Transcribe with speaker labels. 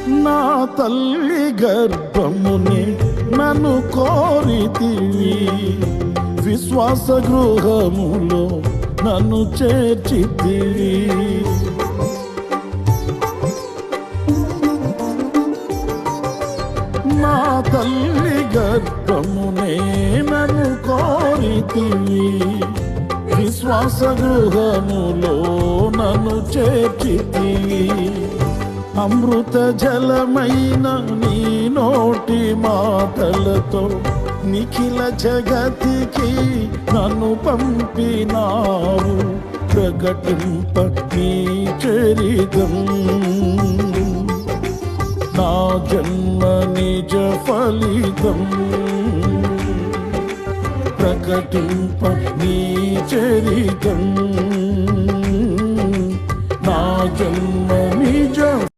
Speaker 1: నా తల్లి గర్భముని నన్ను కోరితివి, విశ్వాస గృహములో నన్ను చేర్చితివి. నా తల్లి గర్భమునే నన్ను కోరితివి, విశ్వాస గృహములో నన్ను చేర్చితివి. అమృత జలమైన నీ నోటి మాటలతో నిఖిల జగతికి నన్ను పంపినావు, ప్రకటింప నీ చరితం. నా జన్మ నిజ ఫలితం, ప్రకటింప నీ చరితం. నా జన్మ నిజ